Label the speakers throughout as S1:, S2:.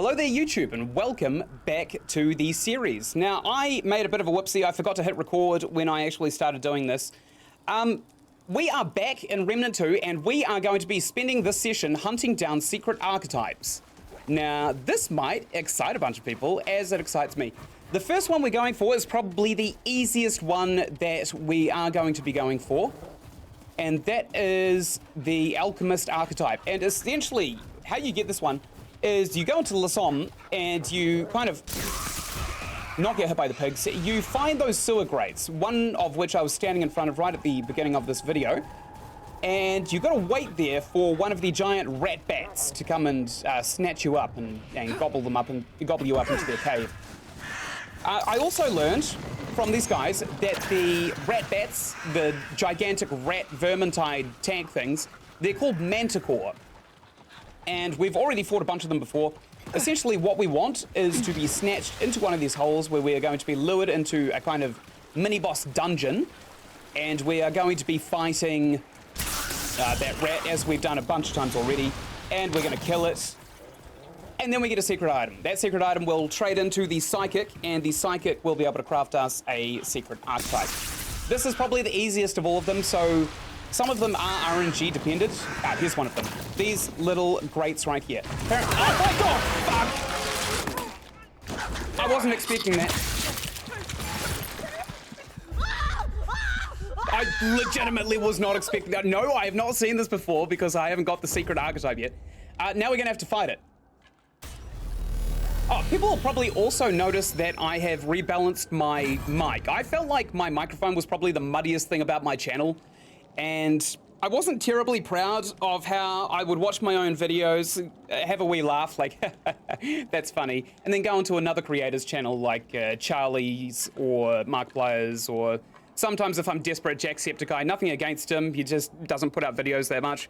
S1: Hello there YouTube and welcome back to the series. Now I made a bit of a whoopsie, I forgot to hit record when I actually started doing this. We are back in Remnant 2 and we are going to be spending this session hunting down secret archetypes. Now this might excite a bunch of people as it excites me. The first one we're going for is probably the easiest one that we are going to be going for. And that is the Alchemist archetype. And essentially how you get this one is you go into Ynsin and you kind of not get hit by the pigs. You find those sewer grates, one of which I was standing in front of right at the beginning of this video. And you've got to wait there for one of the giant rat bats to come and snatch you up and gobble you up into their cave. I also learned from these guys that the rat bats, the gigantic rat vermintide tank things, they're called manticore. And we've already fought a bunch of them before. Essentially what we want is to be snatched into one of these holes where we are going to be lured into a kind of mini-boss dungeon. And we are going to be fighting that rat, as we've done a bunch of times already. And we're going to kill it. And then we get a secret item. That secret item will trade into the Psychic, and the Psychic will be able to craft us a secret archetype. This is probably the easiest of all of them, so some of them are RNG dependent. Here's one of them. These little grates right here. Oh my god! Fuck! I wasn't expecting that. I legitimately was not expecting that. No, I have not seen this before because I haven't got the secret archetype yet. Now we're gonna have to fight it. Oh, people will probably also notice that I have rebalanced my mic. I felt like my microphone was probably the muddiest thing about my channel. And I wasn't terribly proud of how I would watch my own videos, have a wee laugh, like, that's funny, and then go into another creator's channel like Charlie's or Markiplier's, or sometimes if I'm desperate, Jacksepticeye. Nothing against him, he just doesn't put out videos that much.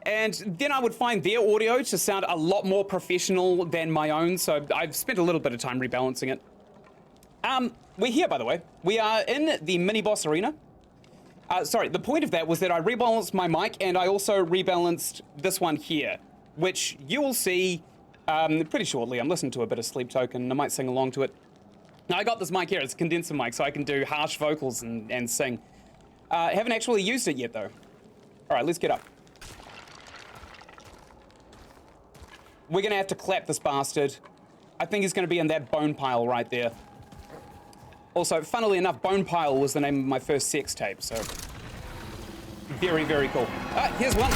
S1: And then I would find their audio to sound a lot more professional than my own, so I've spent a little bit of time rebalancing it. We're here, by the way. We are in the mini-boss arena. Sorry, the point of that was that I rebalanced my mic and I also rebalanced this one here, which you will see pretty shortly. I'm listening to a bit of Sleep Token. I might sing along to it. Now, I got this mic here. It's a condenser mic, so I can do harsh vocals and sing. I haven't actually used it yet, though. All right, let's get up. We're going to have to clap this bastard. I think he's going to be in that bone pile right there. Also, funnily enough, Bone Pile was the name of my first sex tape, so very, very cool. Here's one.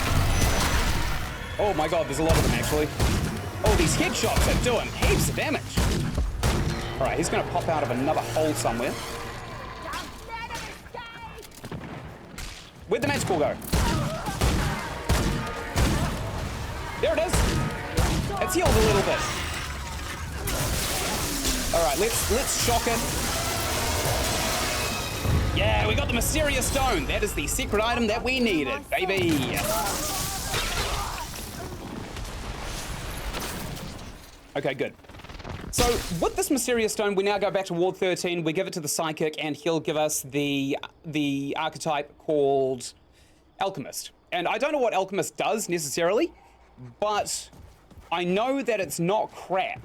S1: Oh my god, there's a lot of them, actually. Oh, these headshots are doing heaps of damage. All right, he's going to pop out of another hole somewhere. Where'd the magical go? There it is. It's healed a little bit. All right, let's shock it. Yeah, we got the Mysterious Stone. That is the secret item that we needed, baby. Okay, good. So with this Mysterious Stone, we now go back to Ward 13. We give it to the Psychic, and he'll give us the archetype called Alchemist. And I don't know what Alchemist does necessarily, but I know that it's not crap.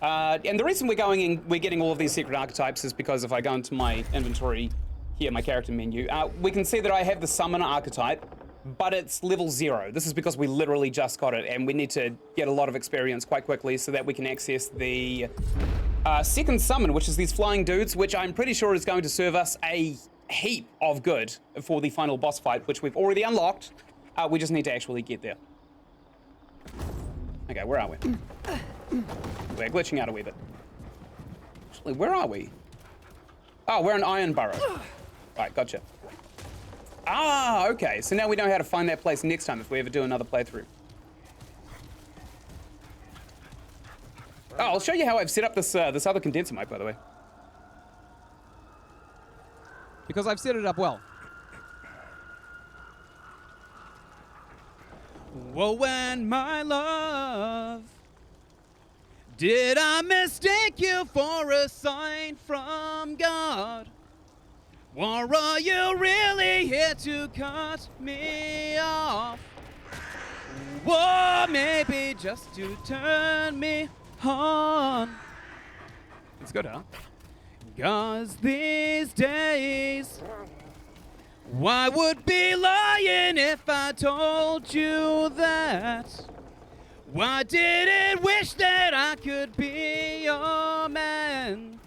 S1: And the reason we're getting all of these secret archetypes is because if I go into my inventory here, my character menu, we can see that I have the Summoner archetype, but it's level 0. This is because we literally just got it, and we need to get a lot of experience quite quickly so that we can access the second summon, which is these flying dudes, which I'm pretty sure is going to serve us a heap of good for the final boss fight, which we've already unlocked. We just need to actually get there. Okay, where are we? We're glitching out a wee bit. Actually, where are we? Oh, we're in Iron Burrow. Right, gotcha. Ah, okay. So now we know how to find that place next time if we ever do another playthrough. Oh, I'll show you how I've set up this this other condenser mic, by the way.
S2: Because I've set it up well. Whoa, when my love, did I mistake you for a sign from God? Or are you really here to cut me off? Or maybe just to turn me on. It's good, huh? 'Cause these days, I would be lying if I told you that I didn't wish that I could be your man.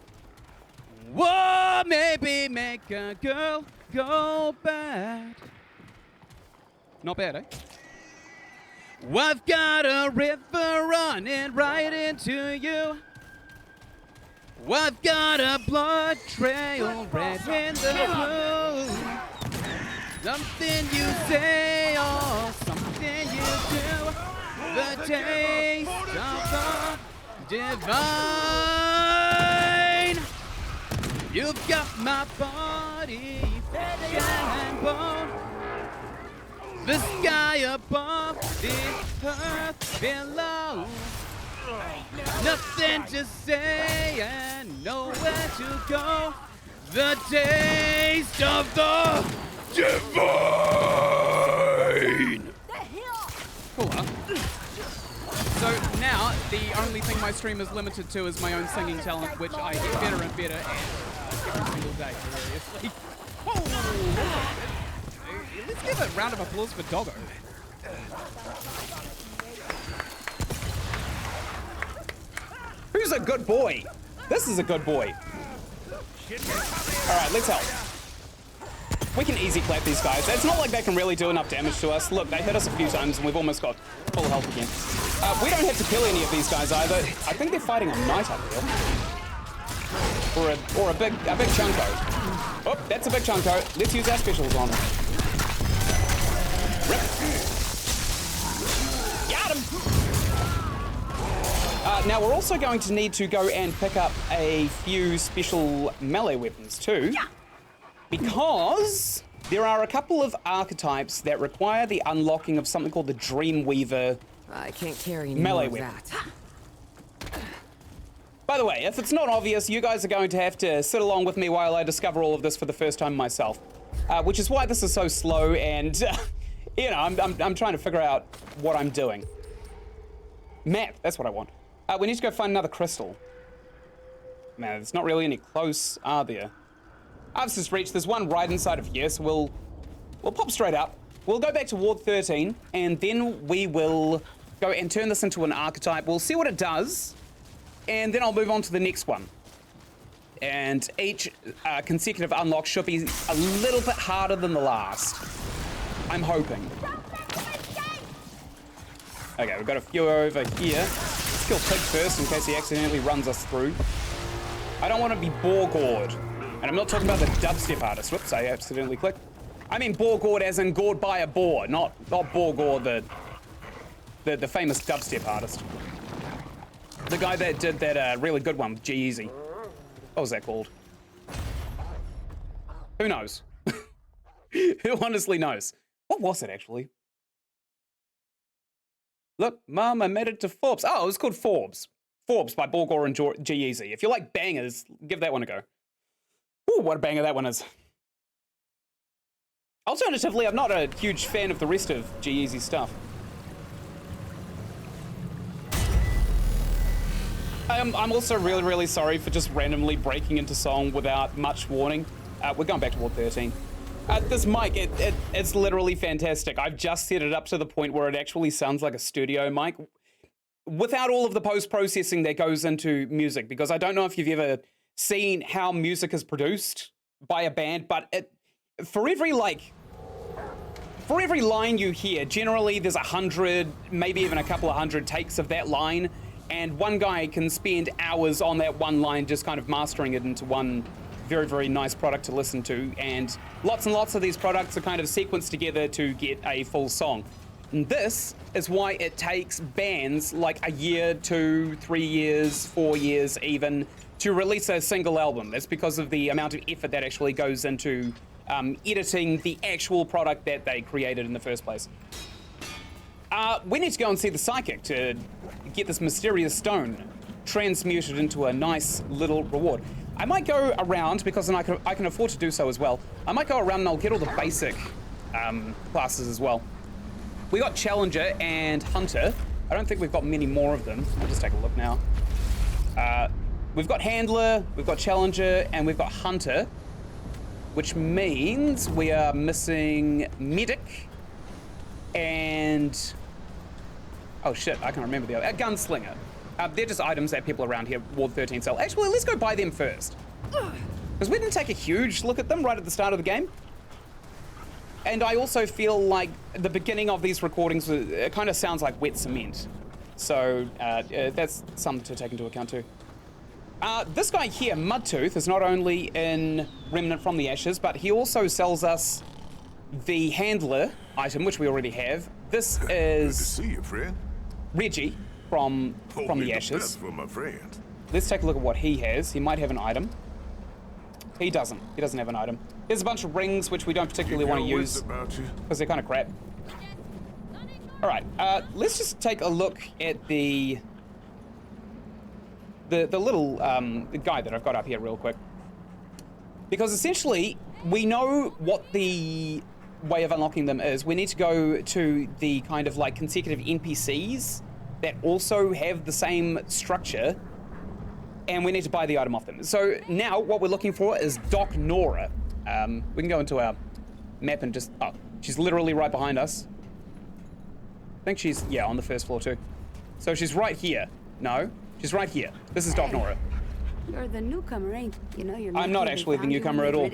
S2: Or maybe make a girl go bad. Not bad, eh? I've got a river running right into you. I've got a blood trail red in the blue. Something you say or something you do, the taste of the divine. You've got my body, flesh and bone. The sky above, the earth below. Nothing to say and nowhere to go. The taste of the divine. Cool, huh? So now the only thing my stream is limited to is my own singing talent, which I get better and better at every single day, seriously. Oh, let's give a round of applause for Doggo.
S1: Who's a good boy? This is a good boy. All right, let's help. We can easy clap these guys. It's not like they can really do enough damage to us. Look, they hit us a few times and we've almost got full health again. We don't have to kill any of these guys either. I think they're fighting a knight up here. Or a big chunko. Oh, that's a big chunko. Let's use our specials on them. Rip. Got him. Now we're also going to need to go and pick up a few special melee weapons too. Yeah. Because there are a couple of archetypes that require the unlocking of something called the Dreamweaver
S3: I can't carry any
S1: melee
S3: more of
S1: weapon.
S3: that.
S1: By the way, if it's not obvious, you guys are going to have to sit along with me while I discover all of this for the first time myself. Which is why this is so slow and, you know, I'm trying to figure out what I'm doing. Map, that's what I want. We need to go find another crystal. Man, there's not really any close, are there? I've just reached, there's one right inside of here, so we'll pop straight up. We'll go back to Ward 13, and then we will go and turn this into an archetype. We'll see what it does, and then I'll move on to the next one. And each consecutive unlock should be a little bit harder than the last. I'm hoping. Okay, we've got a few over here. Let's kill Pig first in case he accidentally runs us through. I don't want to be Baldur. And I'm not talking about the dubstep artist. Whoops, I accidentally clicked. I mean Baldur as in gored by a boar, not Baldur, the famous dubstep artist. The guy that did that really good one with G-Eazy. What was that called? Who knows? Who honestly knows? What was it actually? Look, Mum, I made it to Forbes. Oh, it was called Forbes. Forbes by Baldur and G-Eazy. If you like bangers, give that one a go. Ooh, what a banger that one is. Alternatively, I'm not a huge fan of the rest of G-Eazy's stuff. I'm also really, really sorry for just randomly breaking into song without much warning. We're going back to Ward 13. This mic, it's literally fantastic. I've just set it up to the point where it actually sounds like a studio mic without all of the post-processing that goes into music, because I don't know if you've ever seen how music is produced by a band, but for every line you hear, generally there's 100, maybe even a couple of hundred takes of that line, and one guy can spend hours on that one line just kind of mastering it into one very, very nice product to listen to, and lots of these products are kind of sequenced together to get a full song. And this is why it takes bands like a year, 2, 3 years, 4 years even, to release a single album. That's because of the amount of effort that actually goes into editing the actual product that they created in the first place. We need to go and see the psychic to get this mysterious stone transmuted into a nice little reward. I might go around, because then I can afford to do so as well. I might go around and I'll get all the basic classes as well. We got Challenger and Hunter. I don't think we've got many more of them. I'll just take a look now. We've got Handler, we've got Challenger, and we've got Hunter, which means we are missing Medic and... Oh shit, I can't remember the other. Gunslinger. They're just items that people around here, Ward 13 sell. Actually, let's go buy them first. Because we didn't take a huge look at them right at the start of the game. And I also feel like the beginning of these recordings, it kind of sounds like wet cement. So that's something to take into account too. This guy here, Mudtooth, is not only in Remnant from the Ashes, but he also sells us the Handler item, which we already have. This
S4: Good to
S1: is
S4: see you, friend.
S1: Reggie from
S4: Only
S1: the Ashes.
S4: best for my friend.
S1: Let's take a look at what he has. He might have an item. He doesn't. He doesn't have an item. There's a bunch of rings which we don't particularly want to use because they're kind of crap. All right, let's just take a look at the little guide that I've got up here real quick. Because essentially, we know what the way of unlocking them is. We need to go to the kind of like consecutive NPCs that also have the same structure, and we need to buy the item off them. So now what we're looking for is Doc Nora. We can go into our map and just, oh, she's literally right behind us. I think she's, yeah, on the first floor too. So she's right here. No, she's right here. This is Doc Nora.
S5: You're the newcomer, ain't you? Know you're
S1: I'm not actually the newcomer at all.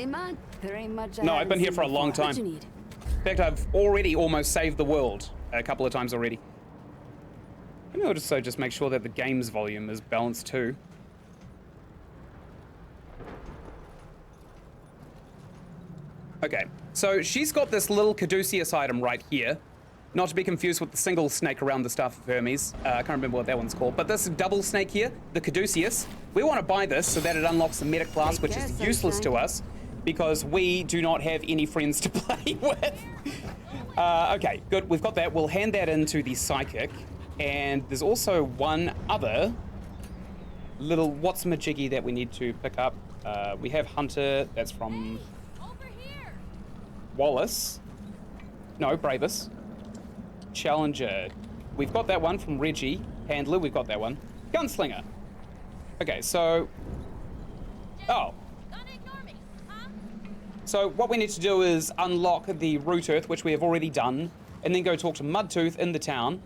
S5: There ain't much
S1: No, I've been here for a long time.
S5: What you need?
S1: In fact, I've already almost saved the world a couple of times already. Maybe I'll just make sure that the game's volume is balanced too. Okay, so she's got this little Caduceus item right here. Not to be confused with the single snake around the staff of Hermes. I can't remember what that one's called. But this double snake here, the Caduceus, we want to buy this so that it unlocks the medic class, which is useless to us because we do not have any friends to play with. Okay, good, we've got that. We'll hand that into the psychic. And there's also one other little what's-majiggy that we need to pick up. We have Hunter, that's from Wallace. No, Bravis. Challenger. We've got that one from Reggie. Handler, we've got that one. Gunslinger. Okay, so... Oh. So what we need to do is unlock the Root Earth, which we have already done, and then go talk to Mudtooth in the town.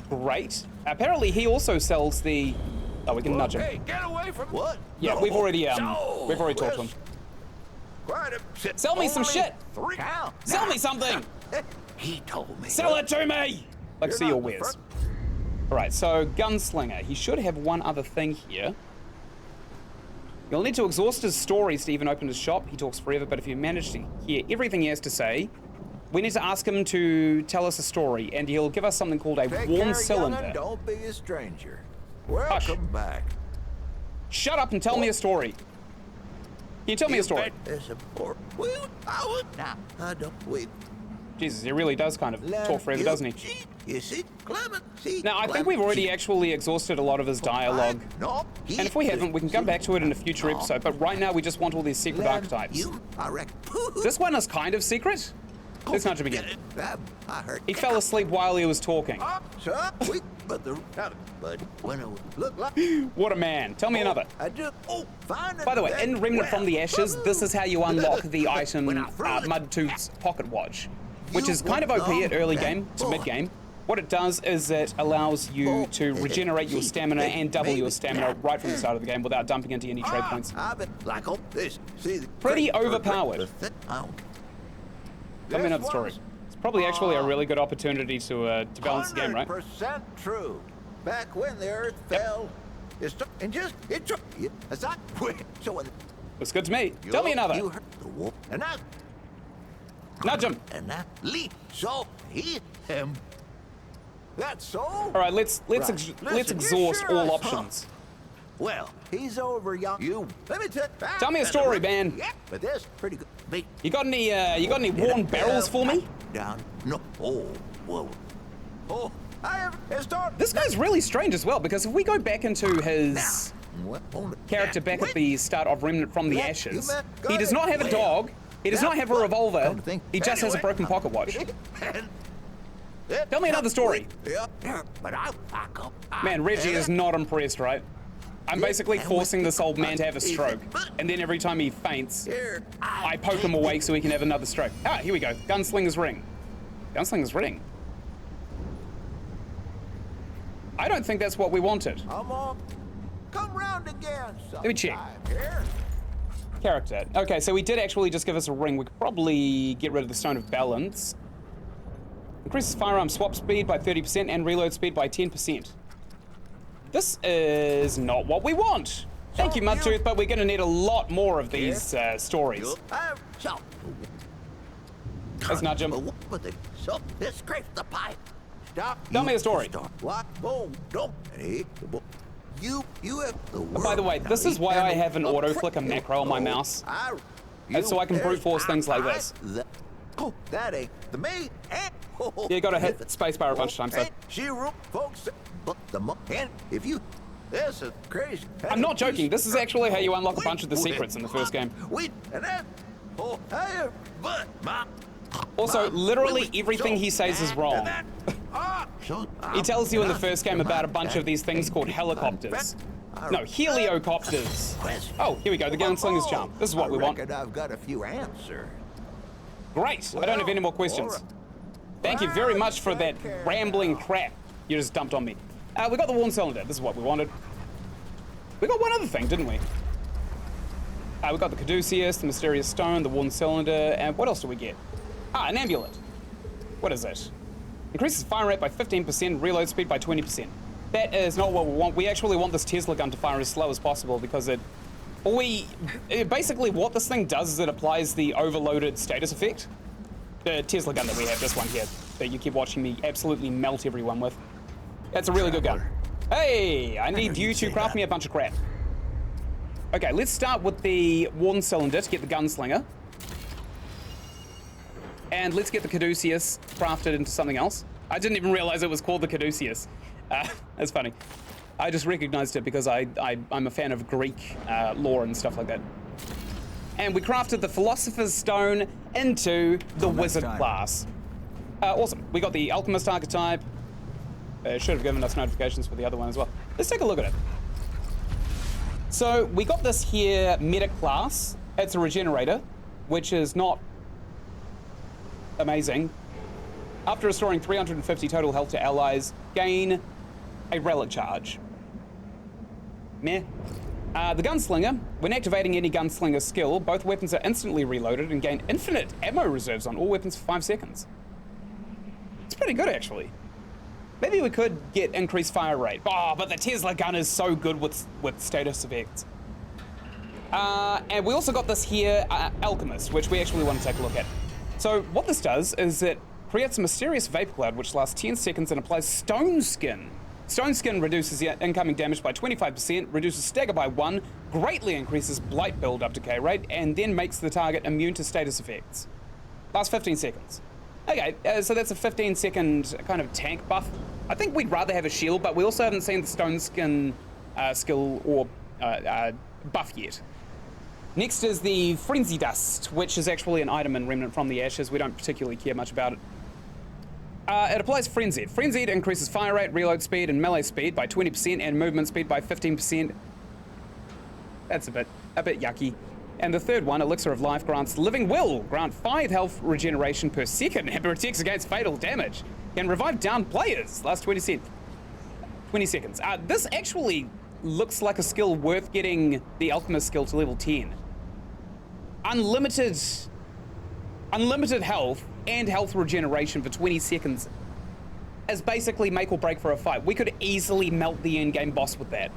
S1: Great. Apparently he also sells the... Oh, we can nudge him.
S6: Hey, get away from what?
S1: Yeah,
S6: No.
S1: we've already talked to him. Sell me some shit! Sell me something!
S6: He told me.
S1: Sell it to me! Like, see your wares. Alright, so Gunslinger. He should have one other thing here. You'll need to exhaust his stories to even open his shop. He talks forever, but if you manage to hear everything he has to say, we need to ask him to tell us a story, and he'll give us something called a warm cylinder.
S6: Don't be a stranger.
S1: Hush.
S6: Welcome back.
S1: Shut up and tell me a story. Can you tell me a story? Jesus, he really does kind of talk forever, doesn't he? Now, I think we've already actually exhausted a lot of his dialogue. And if we haven't, we can come back to it in a future episode. But right now, we just want all these secret archetypes. This one is kind of secret. Let's not to begin. He fell asleep while he was talking. What a man. Tell me another. By the way, in Remnant from the Ashes, this is how you unlock the item Mudtooth's Pocket Watch, which is kind of OP at early game to mid game. What it does is it allows you to regenerate your stamina and double your stamina right from the start of the game without dumping into any trade points. Pretty overpowered. Tell me another story. It's probably actually a really good opportunity to balance the game, right?
S6: 100% true. Back when the Earth fell, it
S1: Looks good to me. Tell me another.
S6: You heard the wolf, and that,
S1: Nudge him.
S6: and that leap. So him. That's so.
S1: All right, let's exhaust all options.
S6: Well, he's over young. Let me
S1: Tell me a story, man.
S6: Yeah, but this pretty good.
S1: You got any worn barrels for me?
S6: Down. No. Oh, whoa. Oh, I have.
S1: This guy's really strange as well, because if we go back into his character back at the start of Remnant from the Ashes, he does not have a dog, he does not have a revolver, he just has a broken pocket watch. Tell me another story.
S6: Yeah, but I come.
S1: Man, Reggie is not impressed, right? I'm basically forcing this old man to have a stroke. And then every time he faints, I poke him awake so he can have another stroke. Ah, here we go. Gunslinger's ring. Gunslinger's ring. I don't think that's what we wanted.
S6: Come round again.
S1: Let me check.
S6: Here.
S1: Character. Okay, so we did actually just give us a ring. We could probably get rid of the Stone of Balance. Increases firearm swap speed by 30% and reload speed by 10%. This is not what we want. Thank you, Mudtooth, but we're going to need a lot more of these stories. Let's nudge him.
S6: Let's scrape the pipe. Stop.
S1: Tell me a story.
S6: What? Oh, don't. You have the word.
S1: By the way, this is why I have an auto-flicker macro on my mouse. That's so I can brute force things like this.
S6: Oh, that ain't the me.
S1: You gotta hit spacebar a bunch of times, so.
S6: She folks, but and if you, this is crazy.
S1: I'm not joking. This is actually how you unlock a bunch of the secrets in the first game. Also, literally everything he says is wrong. He tells you in the first game about a bunch of these things called helicopters. No, heliocopters. Oh, here we go, the Gunslinger's Charm. This is what we want.
S6: I've got a few answers.
S1: Great, I don't have any more questions. Thank you very much for that rambling crap you just dumped on me. We got the Worn Cylinder, this is what we wanted. We got one other thing, didn't we? We got the Caduceus, the Mysterious Stone, the Worn Cylinder, and what else do we get? An amulet. What is it? Increases fire rate by 15%, reload speed by 20%. That is not what we want. We actually want this Tesla gun to fire as slow as possible because basically what this thing does is it applies the overloaded status effect. The Tesla gun that we have, this one here, that you keep watching me absolutely melt everyone with. That's a really good gun. Hey, I need you to craft me a bunch of crap. Okay, let's start with the Worn Cylinder to get the Gunslinger. And let's get the Caduceus crafted into something else. I didn't even realize it was called the Caduceus. That's funny. I just recognized it because I'm a fan of Greek lore and stuff like that. And we crafted the Philosopher's Stone into the Wizard class. Awesome. We got the Alchemist Archetype. Should have given us notifications for the other one as well. Let's take a look at it. So we got this here meta class. It's a regenerator, which is not amazing. After restoring 350 total health to allies, gain a relic charge. Meh. The Gunslinger, when activating any Gunslinger skill, both weapons are instantly reloaded and gain infinite ammo reserves on all weapons for 5 seconds. It's pretty good, actually. Maybe we could get increased fire rate. Oh, but the Tesla gun is so good with status effects. And we also got this here, Alchemist, which we actually want to take a look at. So what this does is it creates a mysterious vapor cloud which lasts 10 seconds and applies Stone Skin. Stone Skin reduces the incoming damage by 25%, reduces stagger by 1, greatly increases blight build-up decay rate, and then makes the target immune to status effects. Lasts 15 seconds. Okay, so that's a 15-second kind of tank buff. I think we'd rather have a shield, but we also haven't seen the Stone Skin skill or buff yet. Next is the Frenzy Dust, which is actually an item in Remnant from the Ashes. We don't particularly care much about it. It applies Frenzied. Frenzied increases fire rate, reload speed, and melee speed by 20% and movement speed by 15%. That's a bit yucky. And the third one, Elixir of Life, grants Living Will. Grant 5 health regeneration per second and protects against fatal damage. Can revive downed players. Last 20 seconds. This actually looks like a skill worth getting the Alchemist skill to level 10. Unlimited health and health regeneration for 20 seconds is basically make or break for a fight. We could easily melt the endgame boss with that.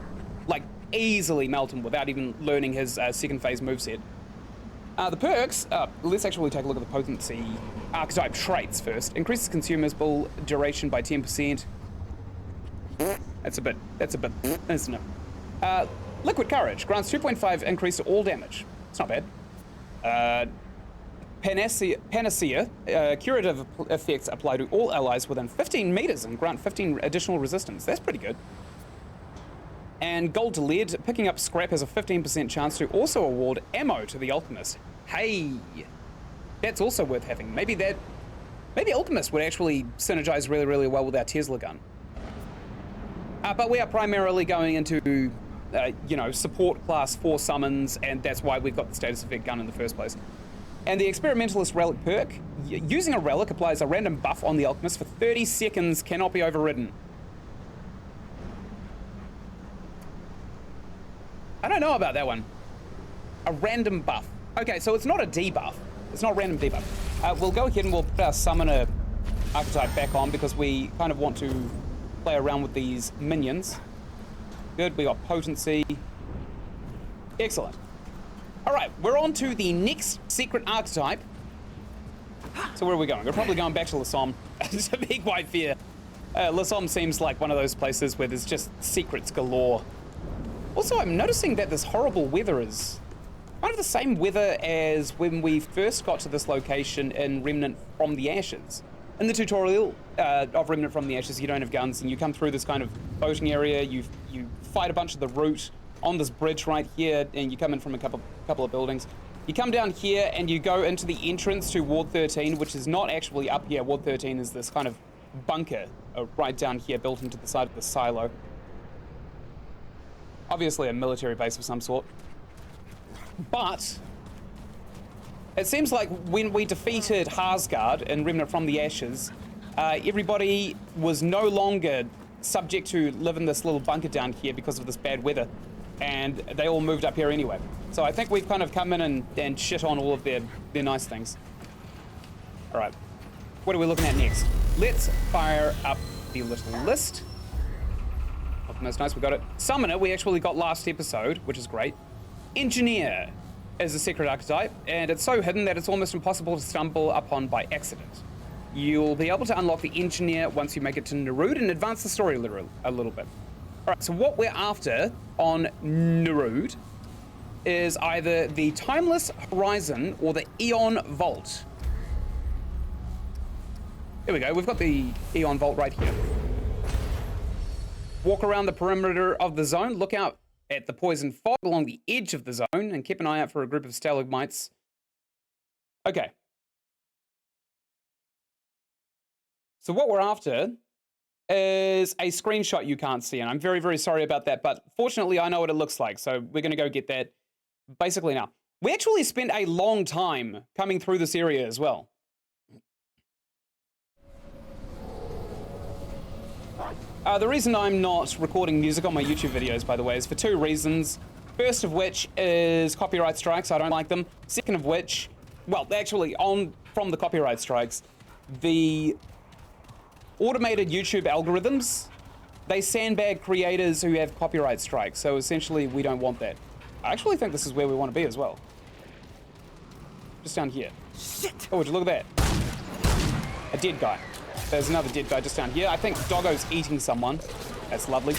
S1: Like, easily melt him without even learning his second phase moveset. The perks, let's actually take a look at the potency archetype traits first. Increases consumable duration by 10%. That's a bit, isn't it? Liquid Courage grants 2.5 increase to all damage. It's not bad. Panacea, curative effects apply to all allies within 15 meters and grant 15 additional resistance. That's pretty good. And Gold to Lead, picking up scrap has a 15% chance to also award ammo to the Alchemist. Hey, that's also worth having. Maybe Maybe Alchemist would actually synergize really, really well with our Tesla gun. But we are primarily going into, you know, support class 4 summons, and that's why we've got the status effect gun in the first place. And the Experimentalist Relic perk, using a relic applies a random buff on the Alchemist for 30 seconds, cannot be overridden. I don't know about that one. A random buff. Okay, so it's not a debuff. It's not a random debuff. We'll go ahead and we'll put our Summoner Archetype back on because we kind of want to play around with these minions. Good, we got Potency. Excellent. All right, we're on to the next secret archetype. So where are we going? We're probably going back to Lassom, to be quite fair. Lassom seems like one of those places where there's just secrets galore. Also, I'm noticing that this horrible weather is kind of the same weather as when we first got to this location in Remnant from the Ashes. In the tutorial of Remnant from the Ashes, you don't have guns, and you come through this kind of boating area, you fight a bunch of the root on this bridge right here, and you come in from a couple of buildings. You come down here, and you go into the entrance to Ward 13, which is not actually up here. Ward 13 is this kind of bunker right down here, built into the side of the silo. Obviously a military base of some sort. But it seems like when we defeated Harsgard in Remnant from the Ashes, everybody was no longer subject to live in this little bunker down here because of this bad weather, and they all moved up here anyway. So I think we've kind of come in and shit on all of their nice things. All right, what are we looking at next? Let's fire up the little list. That's nice, we got it. Summoner, we actually got last episode, which is great. Engineer is a secret archetype, and it's so hidden that it's almost impossible to stumble upon by accident. You'll be able to unlock the Engineer once you make it to Nerud and advance the story a little bit. All right, so what we're after on Nerud is either the Timeless Horizon or the Eon Vault. Here we go, we've got the Eon Vault right here. Walk around the perimeter of the zone, look out at the poison fog along the edge of the zone, and keep an eye out for a group of stalagmites. Okay. So what we're after is a screenshot you can't see, and I'm very, very sorry about that, but fortunately I know what it looks like, so we're going to go get that basically now. We actually spent a long time coming through this area as well. The reason I'm not recording music on my YouTube videos, by the way, is for 2 reasons. First of which is copyright strikes. I don't like them. Second of which, well, actually, from the copyright strikes, the automated YouTube algorithms, they sandbag creators who have copyright strikes. So essentially, we don't want that. I actually think this is where we want to be as well. Just down here. Shit! Oh, would you look at that? A dead guy. There's another dead guy just down here. I think Doggo's eating someone. That's lovely.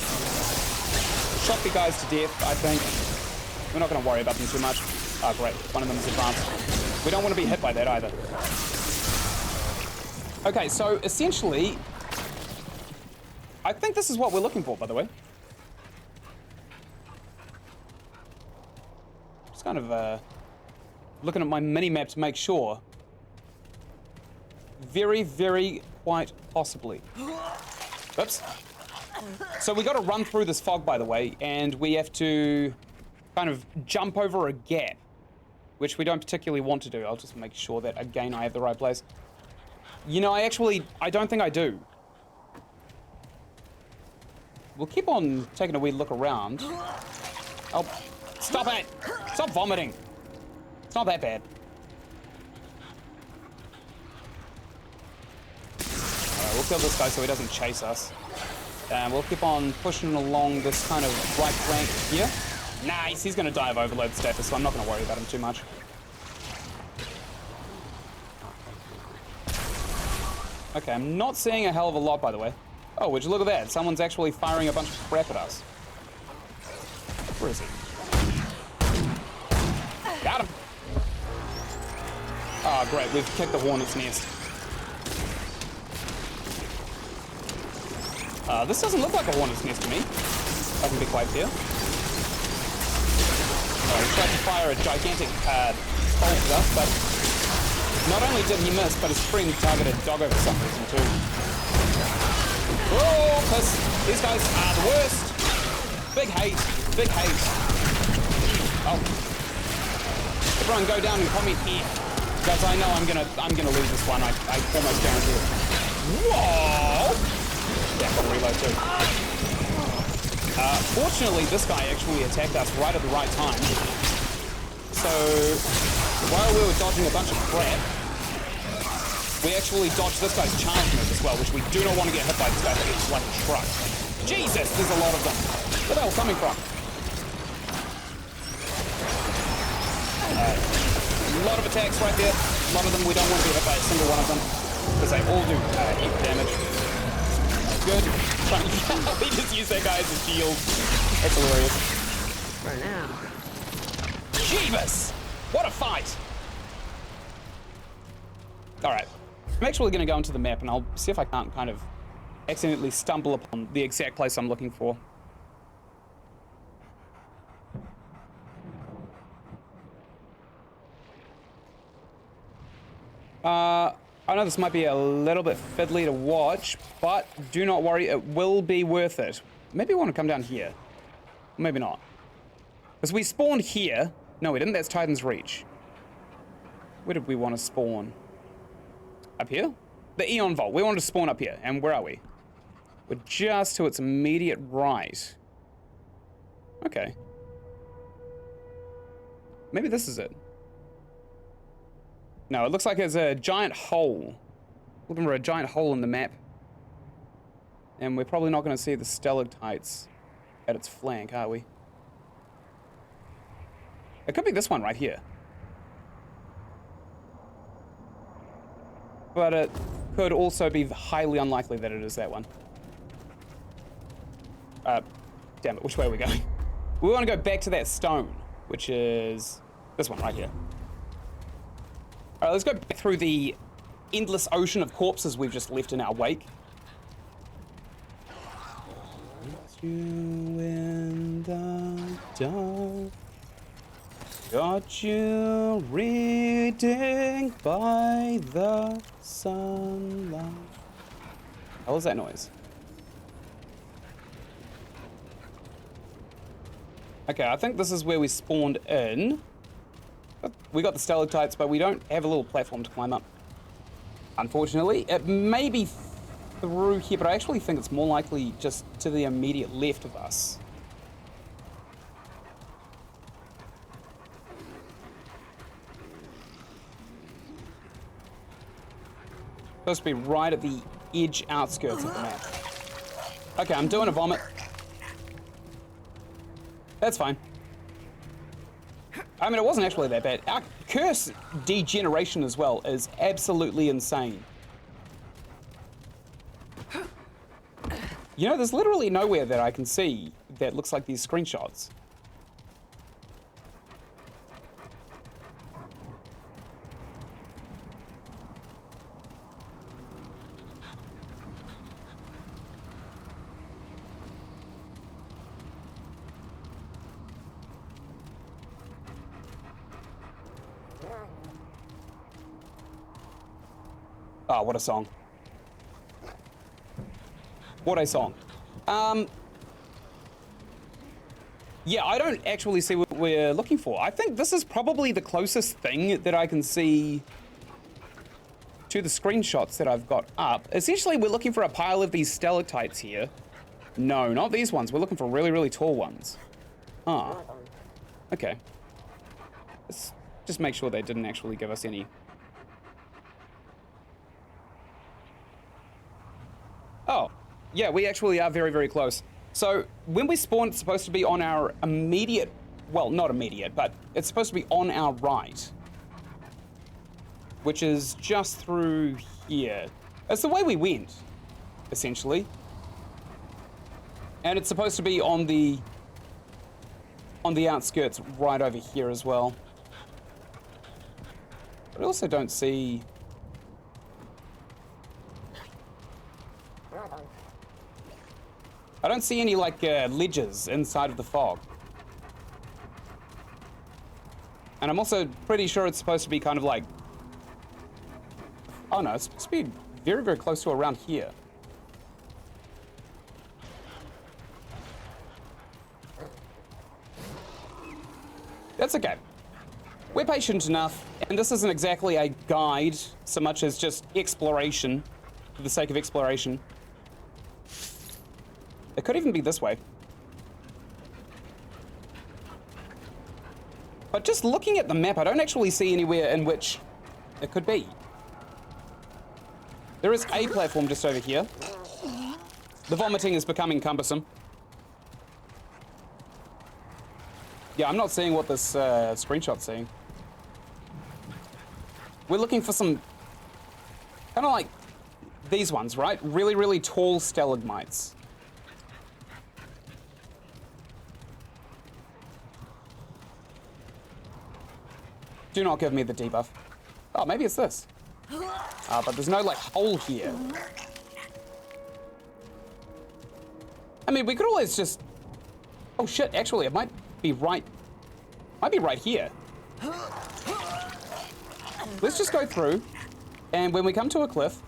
S1: Shot the guys to death, I think. We're not going to worry about them too much. Oh, great. One of them is advanced. We don't want to be hit by that either. Okay, so essentially, I think this is what we're looking for, by the way. Just kind of looking at my mini-map to make sure. Very, very quite possibly. Oops. So we got to run through this fog, by the way, and we have to kind of jump over a gap, which we don't particularly want to do. I'll just make sure that, again, I have the right place. You know, I don't think I do. We'll keep on taking a wee look around. Oh, stop it! Stop vomiting! It's not that bad. We'll kill this guy so he doesn't chase us. And we'll keep on pushing along this kind of right flank here. Nice, he's going to die of overload status, so I'm not going to worry about him too much. Okay, I'm not seeing a hell of a lot, by the way. Oh, would you look at that? Someone's actually firing a bunch of crap at us. Where is he? Got him! Oh, great, we've kicked the hornet's nest. This doesn't look like a hornet's nest to me. I can be quite fair. He tried to fire a gigantic bolt at us, but Not only did he miss, but his friend targeted Doggo for some reason too. Oh, piss. These guys are the worst. Big hate. Big hate. Oh. Everyone go down and comment here. Guys, I know I'm gonna lose this one. I almost guarantee it. Whoa! Yeah, gotta reload too. Fortunately, this guy actually attacked us right at the right time. So, while we were dodging a bunch of crap, we actually dodged this guy's charge move as well, which we do not want to get hit by this guy like it's like a truck. Jesus, there's a lot of them. Where the hell coming from? A lot of attacks right there. A lot of them we don't want to be hit by a single one of them, because they all do heap damage. Good. We just use that guy as a shield. That's hilarious.
S3: For now.
S1: Jeebus! What a fight! Alright. I'm actually going to go into the map and I'll see if I can't kind of accidentally stumble upon the exact place I'm looking for. I know this might be a little bit fiddly to watch, but do not worry, it will be worth it. Maybe I want to come down here. Maybe not. Because we spawned here. No, we didn't. That's Titan's Reach. Where did we want to spawn? Up here? The Eon Vault. We wanted to spawn up here. And where are we? We're just to its immediate right. Okay. Maybe this is it. No, it looks like it's a giant hole. Looking for a giant hole in the map. And we're probably not going to see the stalactites at its flank, are we? It could be this one right here. But it could also be highly unlikely that it is that one. Damn it, which way are we going? We want to go back to that stone, which is this one right here. All right, let's go back through the endless ocean of corpses we've just left in our wake. You in the dark, got you reading by the sunlight. What was that noise? Okay, I think this is where we spawned in. We got the stalactites, but we don't have a little platform to climb up. Unfortunately, it may be through here, but I actually think it's more likely just to the immediate left of us. Supposed to be right at the edge outskirts of the map. Okay, I'm doing a vomit. That's fine. I mean, it wasn't actually that bad. Our curse degeneration as well is absolutely insane. You know, there's literally nowhere that I can see that looks like these screenshots. Oh, what a song. What a song. Yeah, I don't actually see what we're looking for. I think this is probably the closest thing that I can see to the screenshots that I've got up. Essentially, we're looking for a pile of these stalactites here. No, not these ones. We're looking for really, really tall ones. Ah. Okay. Let's just make sure they didn't actually give us any. Oh, yeah, we actually are very, very close. So when we spawn, it's supposed to be on our immediate, well, not immediate, but it's supposed to be on our right, which is just through here. It's the way we went, essentially. And it's supposed to be on the outskirts right over here as well. But I also don't see... I don't see any, like, ledges inside of the fog. And I'm also pretty sure it's supposed to be kind of, like, Oh no, it's supposed to be very, very close to around here. That's okay. We're patient enough, and this isn't exactly a guide so much as just exploration for the sake of exploration. It could even be this way. But just looking at the map, I don't actually see anywhere in which it could be. There is a platform just over here. The vomiting is becoming cumbersome. Yeah, I'm not seeing what this screenshot's saying. We're looking for some, kind of like these ones, right? Really, really tall stalagmites. Do not give me the debuff. Oh, maybe it's this. But there's no, like, hole here. I mean, we could always just... Oh, shit, actually, it might be right... Might be right here. Let's just go through, and when we come to a cliff...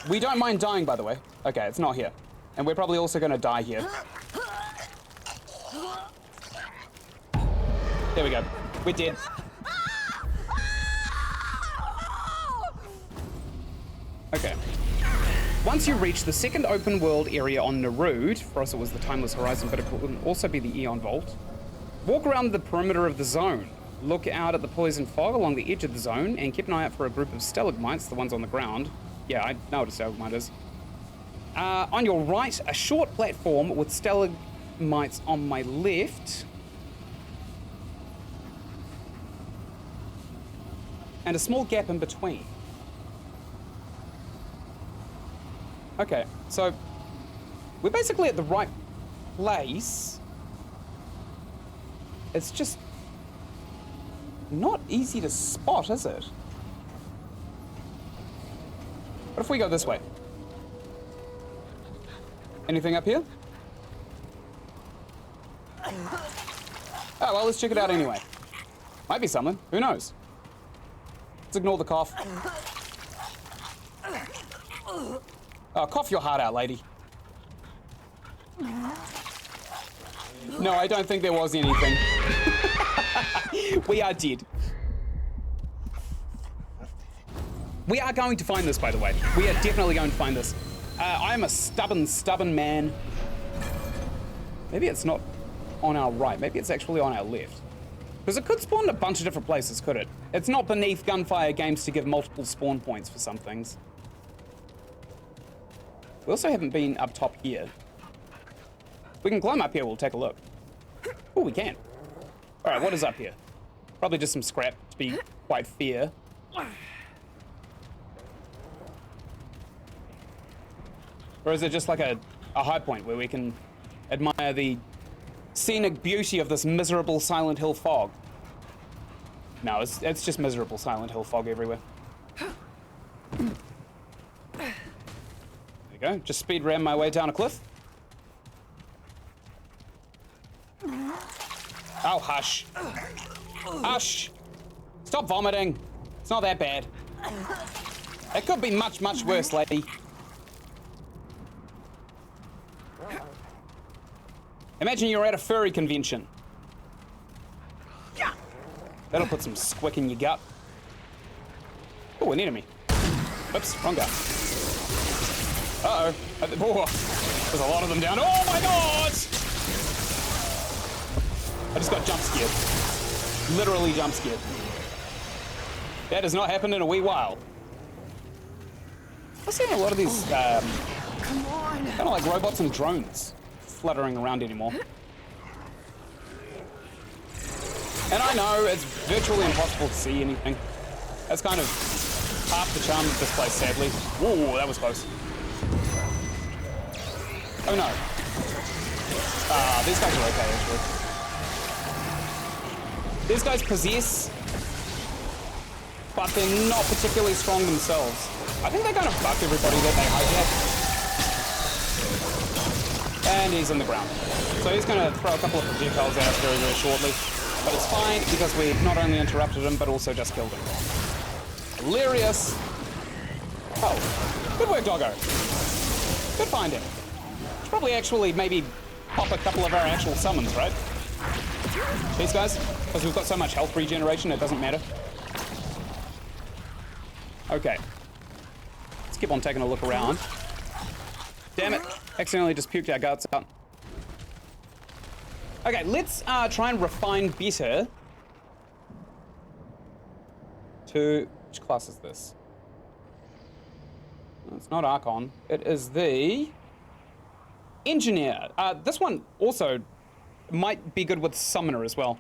S1: We don't mind dying, by the way. Okay, it's not here. And we're probably also going to die here. There we go. We're dead. Okay. Once you reach the second open world area on Nerud, for us it was the Timeless Horizon, but it could also be the Eon Vault, walk around the perimeter of the zone. Look out at the poison fog along the edge of the zone, and keep an eye out for a group of stalagmites, the ones on the ground. Yeah, I know what a stalagmite is. On your right, a short platform with stalagmites on my left. And a small gap in between. Okay, so we're basically at the right place. It's just not easy to spot, is it? What if we go this way? Anything up here? Oh, well, let's check it out anyway. Might be something, who knows? Let's ignore the cough. Oh, cough your heart out, lady. No, I don't think there was anything. We are dead. We are going to find this, by the way. We are definitely going to find this. I am a stubborn man. Maybe it's not on our right. Maybe it's actually on our left. Because it could spawn in a bunch of different places, could it? It's not beneath Gunfire Games to give multiple spawn points for some things. We also haven't been up top here. We can climb up here, we'll take a look. Oh, we can. All right, what is up here? Probably just some scrap, to be quite fair. Or is it just like a high point where we can admire the scenic beauty of this miserable Silent Hill fog? No, it's just miserable Silent Hill fog everywhere. There we go, just speed ram my way down a cliff. Oh, hush. Hush! Stop vomiting. It's not that bad. It could be much, much worse, lady. Imagine you're at a furry convention. That'll put some squick in your gut. Oh, an enemy. Oops, wrong guy. Uh-oh. Oh, there's a lot of them down. Oh my god! I just got jump scared. Literally jump scared. That has not happened in a wee while. I'm seeing a lot of these, kind of like robots and drones fluttering around anymore. And I know it's virtually impossible to see anything. That's kind of half the charm of this place, sadly. Whoa, that was close. Oh no. These guys are okay, actually. These guys possess, but they're not particularly strong themselves. I think they're gonna buck everybody that they hijack. And he's in the ground. So he's gonna throw a couple of projectiles at us very, very shortly. But it's fine because we've not only interrupted him, but also just killed him. Hilarious. Oh, good work, doggo. Good finding. Should probably actually maybe pop a couple of our actual summons, right? These guys, because we've got so much health regeneration, it doesn't matter. Okay. Let's keep on taking a look around. Damn it, accidentally just puked our guts out. Okay, let's try and refine better to, which class is this? It's not Archon, it is the Engineer. This one also might be good with Summoner as well.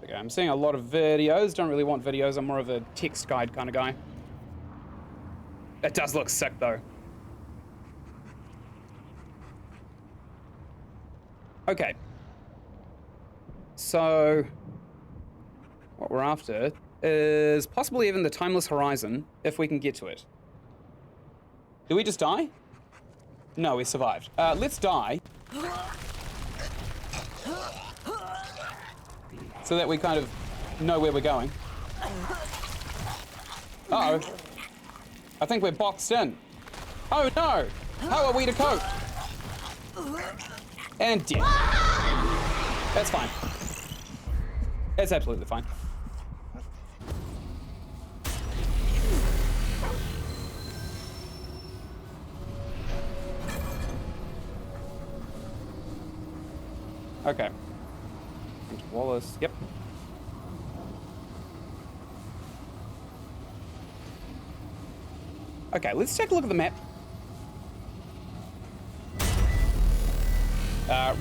S1: Okay, I'm seeing a lot of videos, don't really want videos, I'm more of a text guide kind of guy. It does look sick though. Okay. So, what we're after is possibly even the Timeless Horizon, if we can get to it. Do we just die? No, we survived. Let's die. So that we kind of know where we're going. Uh-oh. I think we're boxed in. Oh no! How are we to cope? And dead. That's fine. That's absolutely fine. Okay. Into Wallace. Yep. Okay, let's take a look at the map.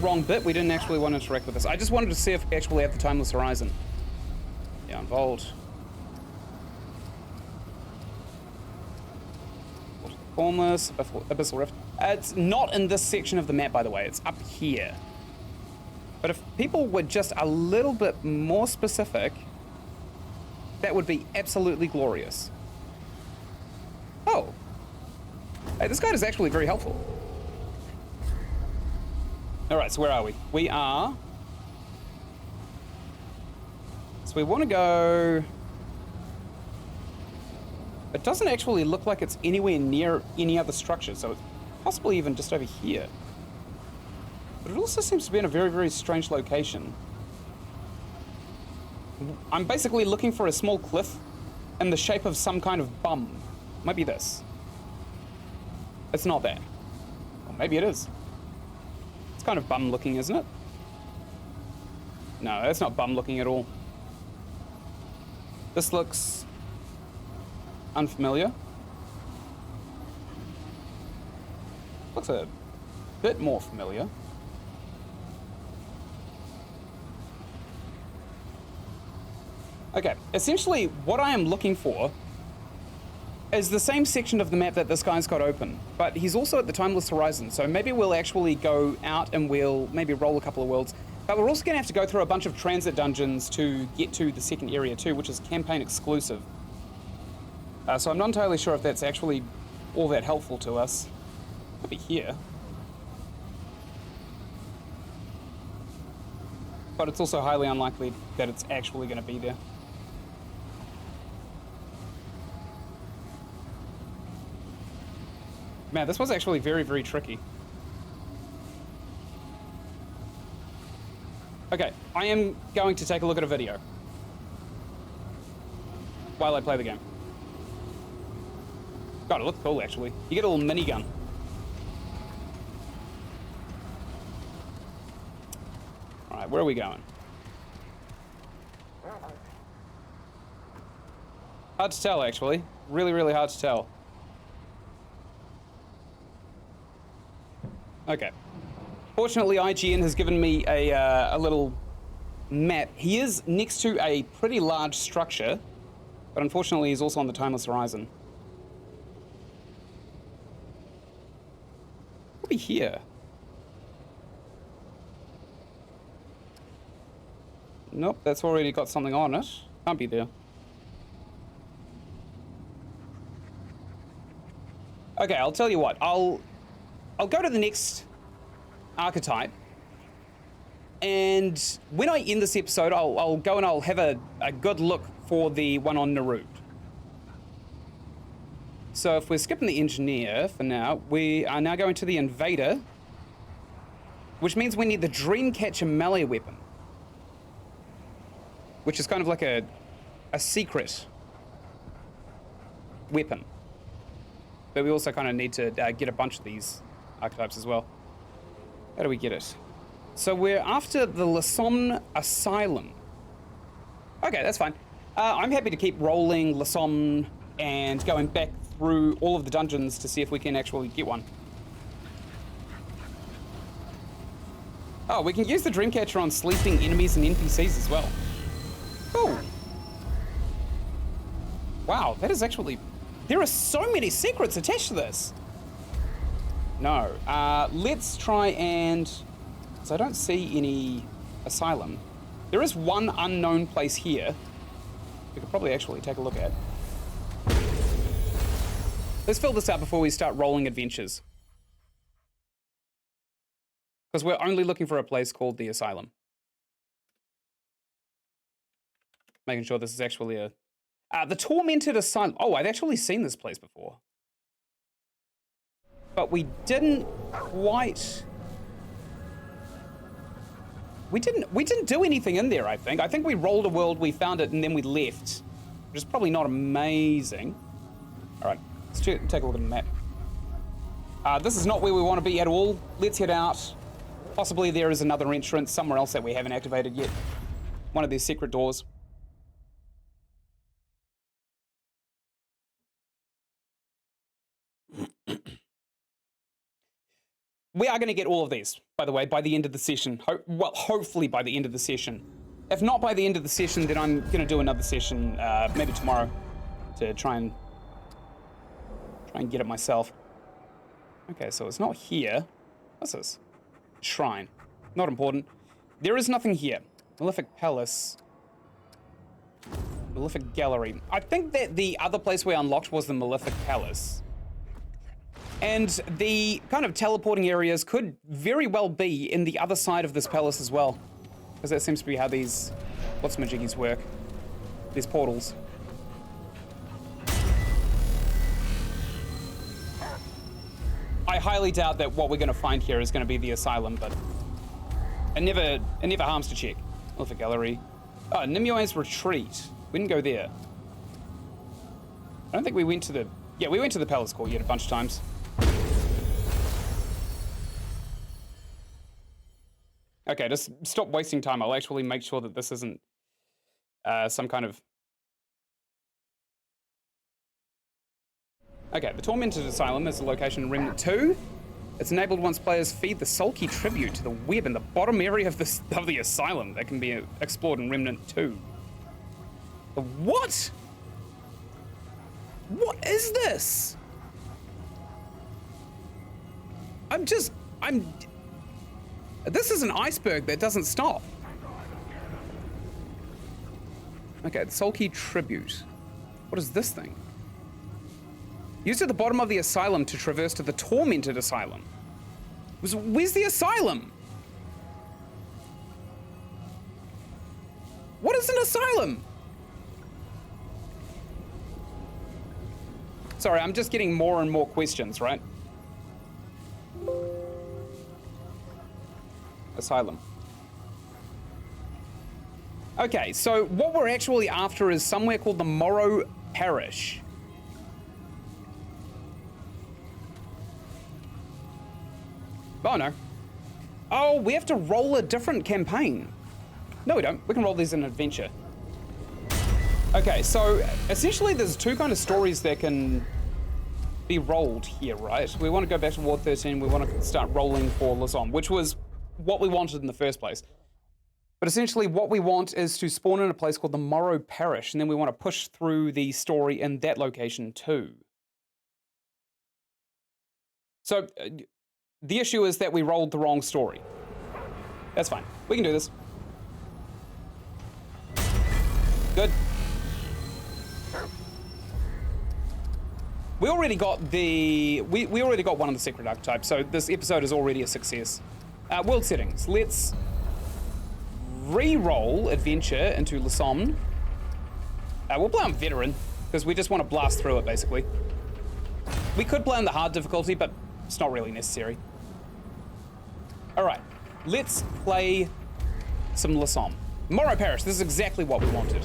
S1: Wrong bit. We didn't actually want to interact with this. I just wanted to see if we actually have the Timeless Horizon. Yeah, involved. Formless, Abyssal Rift. It's not in this section of the map, by the way. It's up here. But if people were just a little bit more specific, that would be absolutely glorious. Oh. Hey, this guide is actually very helpful. All right, so where are we? We are... So we want to go... It doesn't actually look like it's anywhere near any other structure, so it's possibly even just over here. But it also seems to be in a very, very strange location. I'm basically looking for a small cliff in the shape of some kind of bum. Might be this. It's not that. Or maybe it is. It's kind of bum looking, isn't it? No, that's not bum looking at all. This looks unfamiliar. Looks a bit more familiar. Okay, essentially what I am looking for is the same section of the map that this guy's got open, but he's also at the Timeless Horizon, so maybe we'll actually go out and we'll maybe roll a couple of worlds, but we're also going to have to go through a bunch of transit dungeons to get to the second area too, which is campaign exclusive. So I'm not entirely sure if that's actually all that helpful to us. Might be here. But it's also highly unlikely that it's actually going to be there. Man, this was actually very, very tricky. Okay, I am going to take a look at a video while I play the game. God, it looks cool, actually. You get a little minigun. Alright, where are we going? Hard to tell, actually. Really, really hard to tell. Okay. Fortunately, IGN has given me a little map. He is next to a pretty large structure, but unfortunately he's also on the Timeless Horizon. We'll be here. Nope, that's already got something on it. Can't be there. Okay, I'll tell you what. I'll go to the next archetype And when I end this episode, I'll go and I'll have a good look for the one on Naru. So if we're skipping the engineer for now, we are now going to the invader, which means we need the Dreamcatcher melee weapon, which is kind of like a secret weapon. But we also kind of need to get a bunch of these archetypes as well. How do we get it? So we're after the Ynsin Asylum. Okay, that's fine. I'm happy to keep rolling Ynsin and going back through all of the dungeons to see if we can actually get one. Oh, we can use the Dreamcatcher on sleeping enemies and NPCs as well. Cool. Wow, that is actually... There are so many secrets attached to this. No. Let's try and... So I don't see any asylum. There is one unknown place here we could probably actually take a look at. Let's fill this out before we start rolling adventures. Because we're only looking for a place called the Asylum. Making sure this is actually a... the Tormented Asylum. Oh, I've actually seen this place before. But we didn't quite... We didn't do anything in there, I think. I think we rolled a world, we found it, and then we left. Which is probably not amazing. All right, let's take a look at the map. This is not where we want to be at all. Let's head out. Possibly there is another entrance somewhere else that we haven't activated yet. One of these secret doors. We are going to get all of these, by the way, by the end of the session. Well, hopefully by the end of the session. If not by the end of the session, then I'm going to do another session, maybe tomorrow, to try and get it myself. Okay, so it's not here. What's this? Shrine. Not important. There is nothing here. Malefic Palace. Malefic Gallery. I think that the other place we unlocked was the Malefic Palace. And the kind of teleporting areas could very well be in the other side of this palace as well. Because that seems to be how these what's-majiggies work. These portals. I highly doubt that what we're going to find here is going to be the Asylum, but it never harms to check. Malefic Gallery. Oh, Nimue's Retreat. We didn't go there. I don't think we went to the... Yeah, we went to the Palace Courtyard a bunch of times. Okay, just stop wasting time. I'll actually make sure that this isn't some kind of... Okay, the Tormented Asylum is the location in Remnant 2. It's enabled once players feed the sulky tribute to the web in the bottom area of the Asylum that can be explored in Remnant 2. The what? What is this? This is an iceberg that doesn't stop. Okay, the sulky tribute. What is this thing? Used at the bottom of the Asylum to traverse to the Tormented Asylum. Where's the Asylum? What is an Asylum? Sorry, I'm just getting more and more questions, right? Asylum. Okay, so what we're actually after is somewhere called the Morrow Parish. Oh, no. Oh, we have to roll a different campaign. No, we don't. We can roll these in adventure. Okay, so essentially there's two kind of stories that can be rolled here, right? We want to go back to Ward 13. We want to start rolling for Ynsin, which was what we wanted in the first place. But essentially what we want is to spawn in a place called the Morrow Parish, and then we want to push through the story in that location too. So the issue is that we rolled the wrong story. That's fine. We can do this. Good. We already got we already got one of the secret archetypes, so this episode is already a success. World settings. Let's re-roll adventure into Ynsin. We'll play on veteran, because we just want to blast through it, basically. We could play on the hard difficulty, but it's not really necessary. All right, let's play some Ynsin. Morrow Parish, this is exactly what we wanted.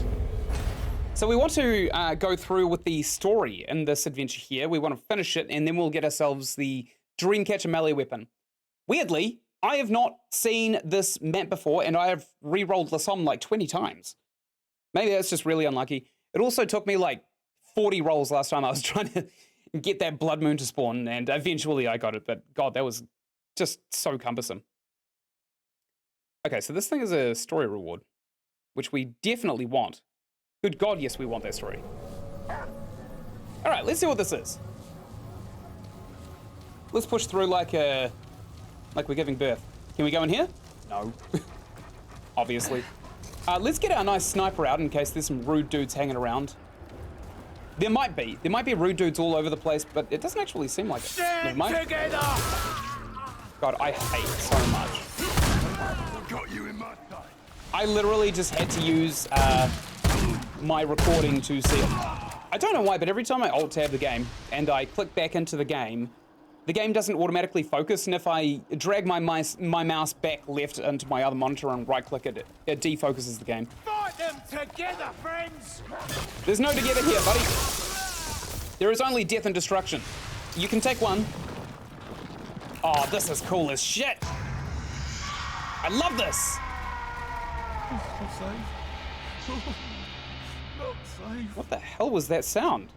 S1: So we want to go through with the story in this adventure here. We want to finish it, and then we'll get ourselves the Dreamcatcher melee weapon. Weirdly, I have not seen this map before, and I have re-rolled Ynsin like 20 times. Maybe that's just really unlucky. It also took me like 40 rolls last time I was trying to get that Blood Moon to spawn, and eventually I got it, but God, that was just so cumbersome. Okay, so this thing is a story reward, which we definitely want. Good God, yes, we want that story. All right, let's see what this is. Let's push through like we're giving birth. Can we go in here? No, obviously. Let's get our nice sniper out in case there's some rude dudes hanging around. There might be rude dudes all over the place, but it doesn't actually seem like it. Never mind. God, I hate so much. I literally just had to use my recording to see it. I don't know why, but every time I alt-tab the game and I click back into the game doesn't automatically focus, and if I drag my mouse back left into my other monitor and right-click it, it defocuses the game.
S6: Fight them together, friends!
S1: There's no together here, buddy. There is only death and destruction. You can take one. Oh, this is cool as shit. I love this.
S6: Not safe. Not safe.
S1: What the hell was that sound?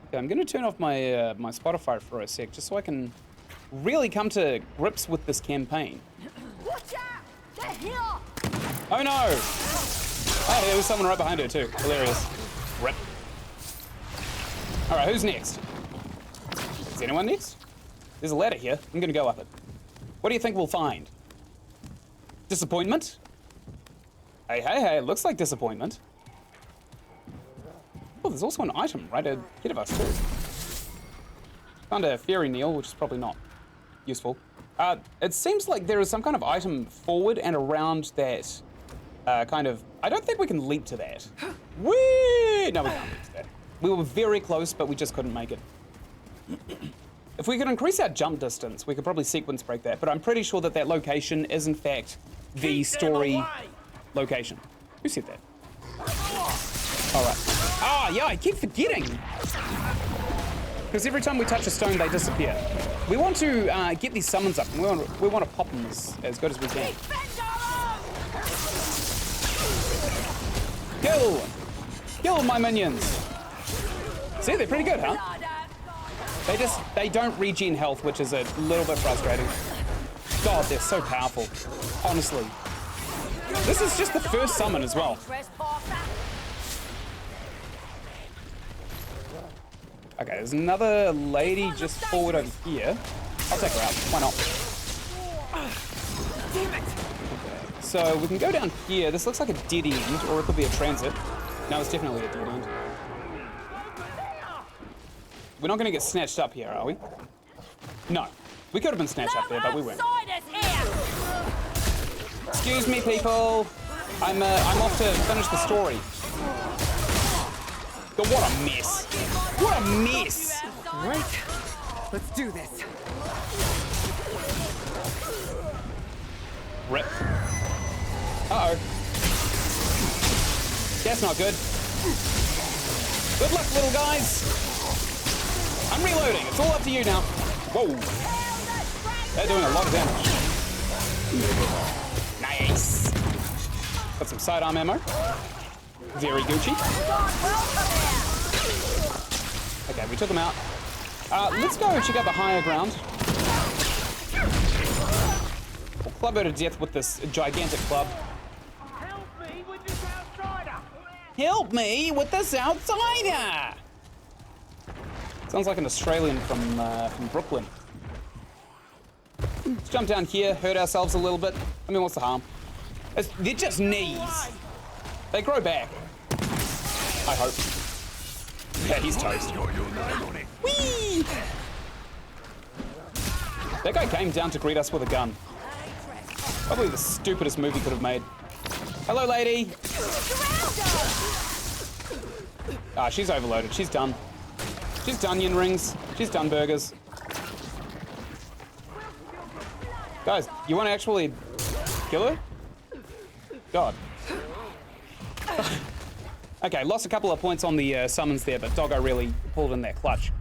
S1: Okay, I'm gonna turn off my my Spotify for a sec, just so I can really come to grips with this campaign.
S5: Watch out! They're here!
S1: Oh no! Oh, there was someone right behind her too. Hilarious. Rip. All right, who's next? Is anyone next? There's a ladder here. I'm gonna go up it. What do you think we'll find? Disappointment? Hey, looks like disappointment. Oh, there's also an item right ahead of us too. Found a fairy Needle, which is probably not useful. It seems like there is some kind of item forward and around that kind of... I don't think we can leap to that. Whee! No, we can't leap to that. We were very close, but we just couldn't make it. If we could increase our jump distance, we could probably sequence break that, but I'm pretty sure that that location is in fact the story location. Who said that? All right. Ah, yeah, I keep forgetting. Because every time we touch a stone, they disappear. We want to get these summons up, and we want to pop them as good as we can. Kill my minions. See, they're pretty good, huh? They don't regen health, which is a little bit frustrating. God, they're so powerful. Honestly. This is just the first summon as well. Okay, there's another lady just forward over here. I'll take her out. Why not?
S5: Damn it!
S1: So we can go down here. This looks like a dead end, or it could be a transit. No, it's definitely a dead end. We're not going to get snatched up here, are we? No. We could have been snatched up there, but we weren't. Excuse me, people. I'm off to finish the story. God, what a mess. What a mess.
S3: Right. Let's do this.
S1: Rip. Uh-oh. That's not good. Good luck, little guys. I'm reloading. It's all up to you now. Whoa. They're doing a lot of damage. Nice. Got some sidearm ammo. Very Gucci. Okay, we took them out. Let's go check out the higher ground. We'll club her to death with this gigantic club.
S6: Help me with this outsider!
S1: Help me with this outsider! Sounds like an Australian from Brooklyn. Let's jump down here, hurt ourselves a little bit. I mean, what's the harm? They're just knees. They grow back. I hope. Yeah, he's toast. Whee! That guy came down to greet us with a gun. Probably the stupidest move he could have made. Hello, lady. Ah, she's overloaded. She's done. She's done onion rings. She's done burgers. Guys, you want to actually kill her? God. Okay, lost a couple of points on the summons there, but Doggo really pulled in that clutch.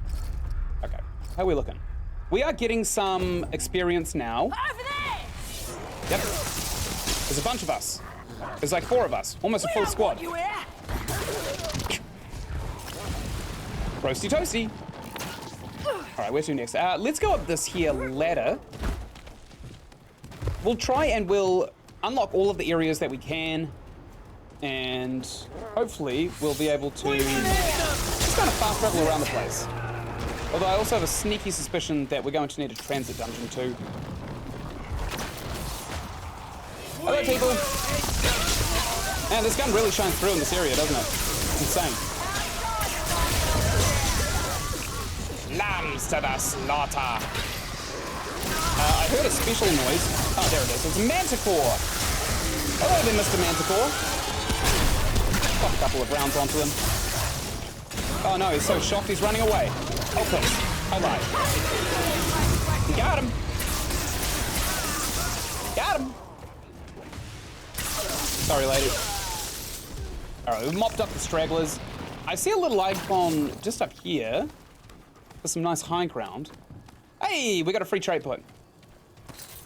S1: Okay, how are we looking? We are getting some experience now.
S5: Over there!
S1: Yep. There's a bunch of us. There's like 4 of us. Almost a full squad.
S5: You here?
S1: Roasty toasty. All right, where to next? Let's go up this here ladder. We'll try and we'll unlock all of the areas that we can. And hopefully we'll be able to just kind of fast travel around the place. Although I also have a sneaky suspicion that we're going to need a transit dungeon too. Hello, people. Man, this gun really shines through in this area, doesn't it? It's insane. Lambs to the slaughter. I heard a special noise. Oh, there it is. It's a manticore. Hello there, Mr. Manticore. Got a couple of rounds onto him. Oh no, he's so shocked he's running away. Oh, please. Hold on. Got him. Got him. Sorry, lady. All right, we've mopped up the stragglers. I see a little icon just up here. There's some nice high ground. Hey, we got a free trade point.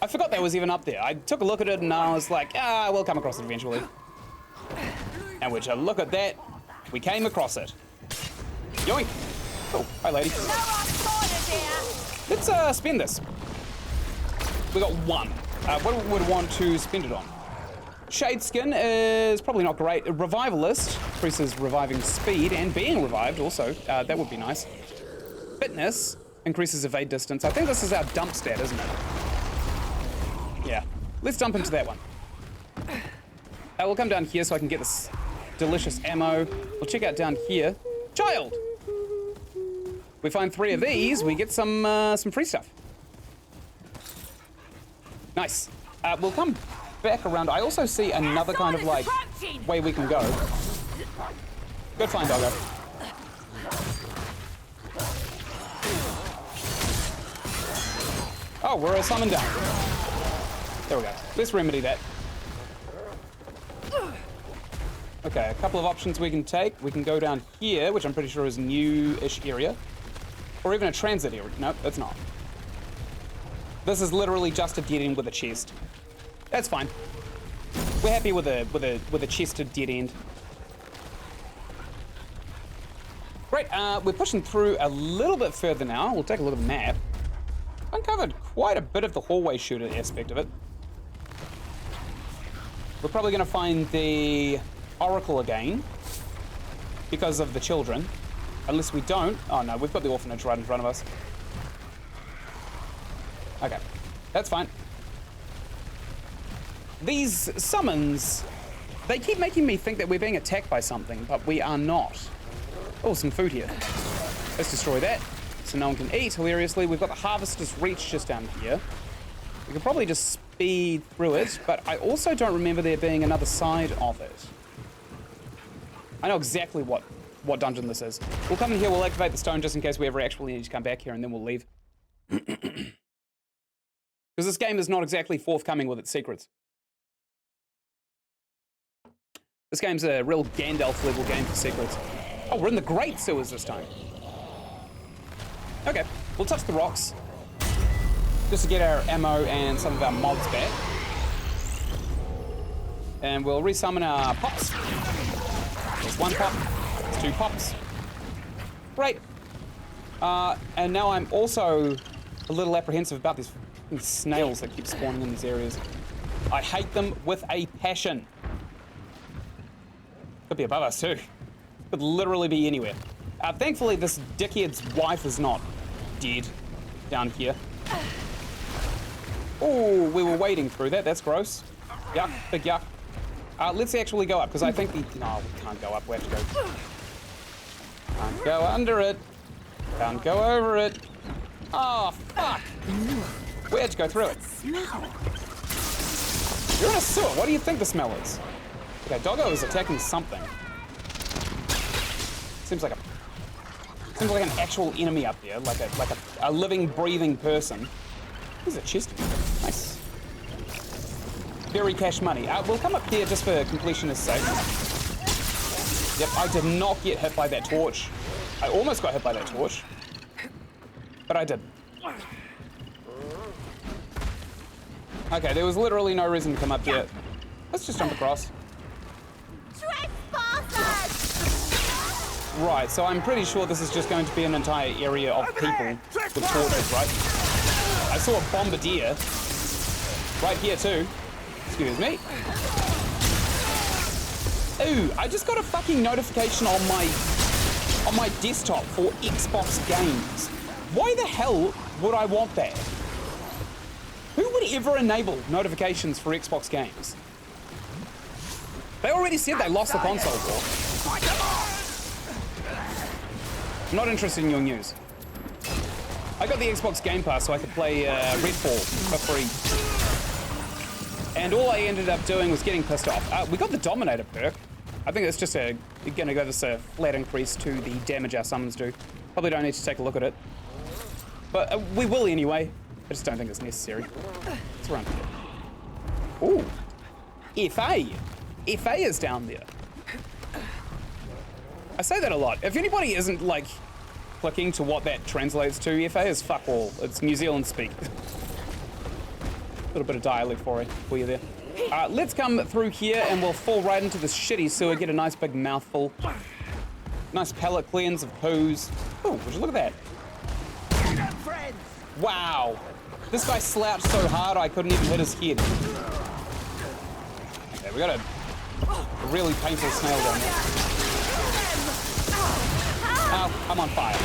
S1: I forgot that was even up there. I took a look at it and I was like, we'll come across it eventually. And would you look at that, we came across it. Yoink. Oh, hi, lady. Let's spend this. We got 1. What would we want to spend it on? Shade skin is probably not great. Revivalist increases reviving speed and being revived also. That would be nice. Fitness increases evade distance. I think this is our dump stat, isn't it? Yeah. Let's dump into that one. We'll come down here so I can get this delicious ammo. We'll check out down here. Child! We find 3 of these, we get some free stuff. Nice. We'll come back around. I also see another kind of like way we can go. Good find, Doggo. Oh, we're summoned down. There we go. Let's remedy that. Okay, a couple of options we can take. We can go down here, which I'm pretty sure is a new-ish area. Or even a transit area. Nope, that's not. This is literally just a dead end with a chest. That's fine. We're happy with a chested dead end. Great, we're pushing through a little bit further now. We'll take a look at the map. Uncovered quite a bit of the hallway shooter aspect of it. We're probably going to find the Oracle again because of the children. Unless we don't. Oh no, we've got the orphanage right in front of us. Okay, that's fine. These summons, they keep making me think that we're being attacked by something, but we are not. Oh, some food here. Let's destroy that so no one can eat. Hilariously, we've got the Harvester's Reach just down here. We could probably just speed through it, but I also don't remember there being another side of it. I know exactly what dungeon this is. We'll come in here, we'll activate the stone just in case we ever actually need to come back here, and then we'll leave. Because this game is not exactly forthcoming with its secrets. This game's a real Gandalf level game for secrets. Oh, we're in the Great Sewers this time. Okay, we'll touch the rocks. Just to get our ammo and some of our mods back. And we'll resummon our pops. There's 1 pop, there's 2 pops. Great. And now I'm also a little apprehensive about these snails that keep spawning in these areas. I hate them with a passion. Could be above us too. Could literally be anywhere. Thankfully, this dickhead's wife is not dead down here. Oh, we were wading through that. That's gross. Yuck, big yuck. Let's actually go up, because I think no, we can't go up. We have to go. Can't go under it. Can't go over it. Oh, fuck. We had to go through it. You're in a sewer. What do you think the smell is? Okay, Doggo is attacking something. Seems like an actual enemy up there, like a living, breathing person. There's a chest. Nice. Very cash money. We'll come up here just for completionist's sake. Yep, I did not get hit by that torch. I almost got hit by that torch, but I didn't. Okay, there was literally no reason to come up here. Let's just jump across. Right, so I'm pretty sure this is just going to be an entire area of people with torches, right? I saw a bombardier right here too. Excuse me. Ooh, I just got a fucking notification on my desktop for Xbox games. Why the hell would I want that? Who would ever enable notifications for Xbox games? They already said they lost the console war. I'm not interested in your news. I got the Xbox Game Pass so I could play Redfall for free. And all I ended up doing was getting pissed off. We got the Dominator perk. I think it's just gonna give us a flat increase to the damage our summons do. Probably don't need to take a look at it. But we will anyway. I just don't think it's necessary. Let's run. Ooh. FA. FA is down there. I say that a lot. If anybody isn't, like, clicking to what that translates to, FA is fuck all. It's New Zealand speak. A little bit of dialect for you there. Let's come through here and we'll fall right into this shitty sewer, get a nice big mouthful. Nice palate cleanse of poos. Ooh, would you look at that? Wow. This guy slouched so hard I couldn't even hit his head. Okay, we got a really painful snail down there. Oh, I'm on fire.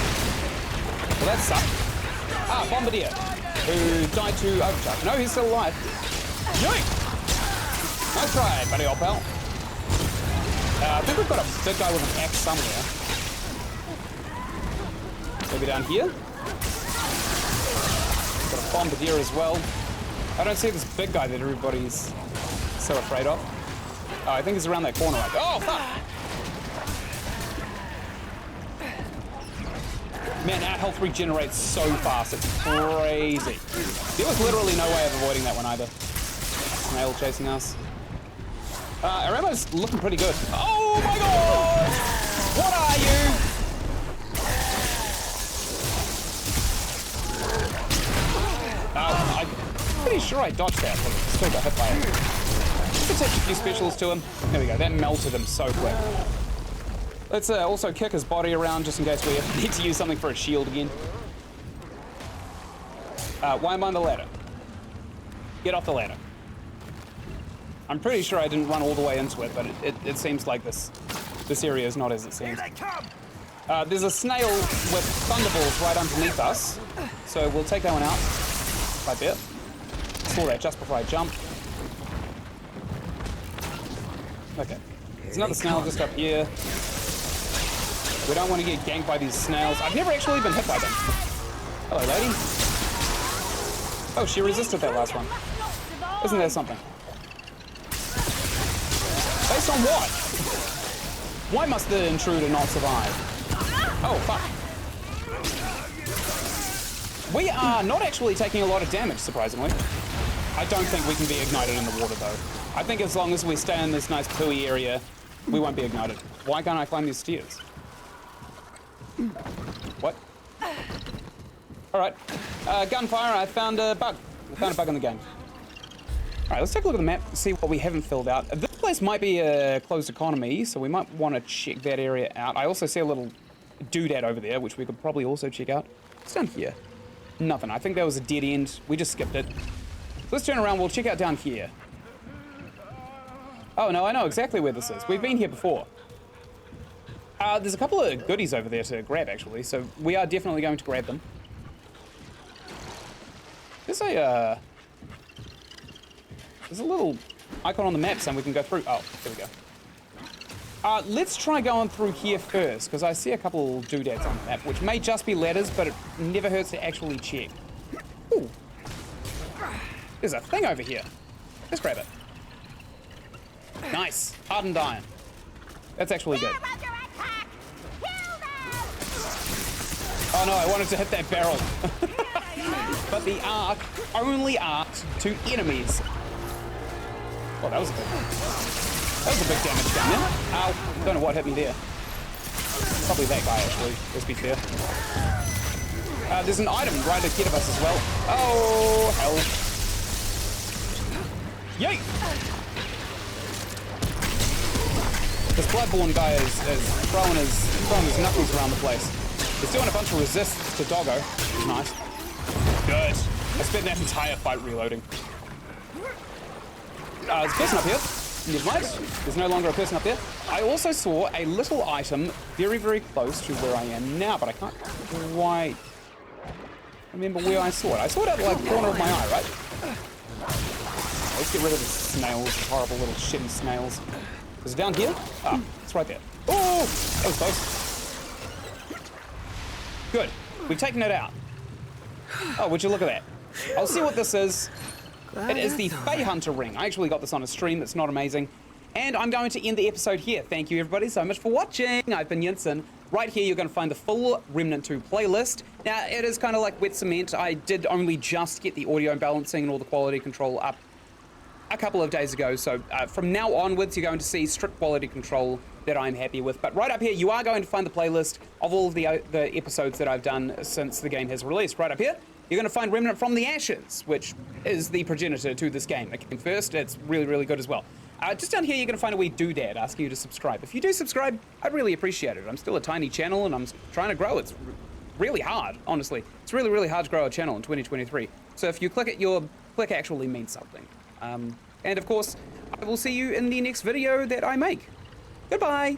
S1: Well, that sucked. Bombardier, who died to overcharge. No, he's still alive. Yoink! Nice try, buddy old pal. I think we've got a big guy with an axe somewhere. Maybe down here. Got a bombardier as well. I don't see this big guy that everybody's so afraid of. Oh, I think he's around that corner. Like, oh, fuck! Man, our health regenerates so fast. It's crazy. There was literally no way of avoiding that one either. Snail chasing us. Our ammo's looking pretty good. Oh my god! What are you? I'm pretty sure I dodged that, but still got hit by it. Let's attach a few specials to him. There we go, that melted him so quick. Let's also kick his body around just in case we need to use something for a shield again. Why am I on the ladder? Get off the ladder. I'm pretty sure I didn't run all the way into it, but it seems like this area is not as it seems. There's a snail with thunderballs right underneath us, so we'll take that one out. Right there. Saw that just before I jumped. Okay. There's another snail just up here. We don't want to get ganked by these snails. I've never actually been hit by them. Hello, lady. Oh, she resisted that last one. Isn't that something? Based on what? Why must the intruder not survive? Oh, fuck. We are not actually taking a lot of damage, surprisingly. I don't think we can be ignited in the water, though. I think as long as we stay in this nice pooey area, we won't be ignited. Why can't I climb these stairs? What? Alright. Gunfire, I found a bug. I found a bug in the game. Alright, let's take a look at the map, see what we haven't filled out. This place might be a closed economy, so we might want to check that area out. I also see a little doodad over there, which we could probably also check out. What's down here? Nothing. I think that was a dead end. We just skipped it. So let's turn around. We'll check out down here. Oh, no, I know exactly where this is. We've been here before. There's a couple of goodies over there to grab, actually, so we are definitely going to grab them. There's a little icon on the map saying we can go through. Oh, there we go. Let's try going through here first, because I see a couple doodads on the map, which may just be ladders, but it never hurts to actually check. Ooh. There's a thing over here. Let's grab it. Nice. Hardened iron. That's actually good.
S5: They're under attack! Kill them!
S1: Oh no, I wanted to hit that barrel. But the arc only arcs to enemies. Oh, that was a big damage down there. Ow. Don't know what hit me there. Probably that guy, actually. Let's be fair. There's an item right ahead of us as well. Oh, hell. Yay! This Bloodborne guy is throwing his knuckles around the place. He's doing a bunch of resists to Doggo, which is nice. Good. I spent that entire fight reloading. There's a person up here. Never mind. There's no longer a person up there. I also saw a little item very, very close to where I am now, but I can't quite remember where I saw it. I saw it at like the corner of my eye, right? Let's get rid of the snails, horrible little shitty snails. Is it down here? Ah, it's right there. Oh, that was close. Good. We've taken it out. Oh, would you look at that? I'll see what this is. It is the Fey Hunter ring. I actually got this on a stream. It's not amazing. And I'm going to end the episode here. Thank you, everybody, so much for watching. I've been Ynsin. Right here, you're going to find the full Remnant 2 playlist. Now, it is kind of like wet cement. I did only just get the audio balancing and all the quality control up a couple of days ago. So from now onwards, you're going to see strict quality control that I'm happy with. But right up here, you are going to find the playlist of all of the episodes that I've done since the game has released. Right up here, you're going to find Remnant from the Ashes, which is the progenitor to this game. It came first. It's really, really good as well. Just down here, you're going to find a wee doodad asking you to subscribe. If you do subscribe, I'd really appreciate it. I'm still a tiny channel, and I'm trying to grow. It's really hard, honestly. It's really, really hard to grow a channel in 2023. So if you click it, your click actually means something. And of course, I will see you in the next video that I make. Goodbye.